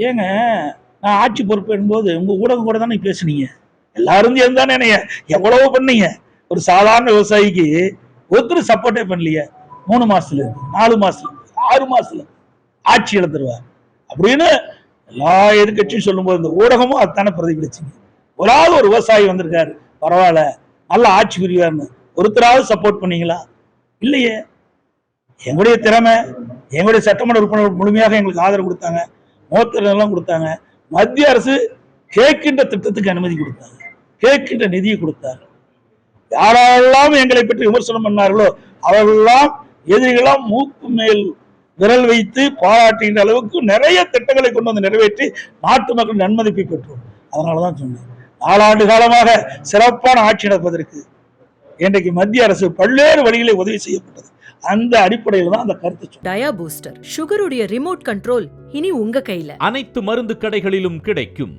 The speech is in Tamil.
ஏங்க, நான் ஆட்சி பொறுப்பேறும்போது உங்க ஊடகம் கூட தானே பேசுனீங்க. எல்லாரும் சேர்ந்து தானே என்னைய எவ்வளவு பண்ணீங்க. ஒரு சாதாரண விவசாயிக்கு ஒருத்தர் சப்போர்ட்டே பண்ணலையே. 3 மாசத்துல 4 மாசத்துல 6 மாசத்துல ஆட்சி இழந்துருவார் அப்படின்னு எல்லா எதிர்கட்சியும் சொல்லும்போது இந்த ஊடகமும் அதுதானே பிரதிபலிச்சுங்க. ஒரு ஆள் ஒரு விவசாயி வந்திருக்காரு, பரவாயில்ல, நல்ல ஆட்சி புரிவார்னு ஒருத்தராவது சப்போர்ட் பண்ணீங்களா? இல்லையே. எங்களுடைய திறமை, எங்களுடைய சட்டமன்ற உறுப்பினர் முழுமையாக எங்களுக்கு ஆதரவு கொடுத்தாங்க, மோத்தரெல்லாம் கொடுத்தாங்க. மத்திய அரசு கேட்கின்ற திட்டத்துக்கு அனுமதி கொடுத்தாங்க, கேட்கின்ற நிதியை கொடுத்தாங்க. யாரெல்லாம் எங்களை பற்றி விமர்சனம் பண்ணார்களோ அவர்களெல்லாம் எதிரிகளாம் மூக்கு மேல் விரல் வைத்து பாராட்டுகின்ற அளவுக்கு நிறைய திட்டங்களை கொண்டு வந்து நிறைவேற்றி நாட்டு மக்கள் நன்மதிப்பை பெற்றோம். அதனாலதான் சொன்னேன், 4 ஆண்டு காலமாக சிறப்பான ஆட்சி நடப்பதற்கு இன்றைக்கு மத்திய அரசு பல்வேறு வழிகளை உதவி செய்யப்பட்டது. அந்த அடிப்படையில் தான் அந்த கருத்து. டயா பூஸ்டர் சுகருடைய ரிமோட் கண்ட்ரோல் இனி உங்க கையில. அனைத்து மருந்து கடைகளிலும் கிடைக்கும்.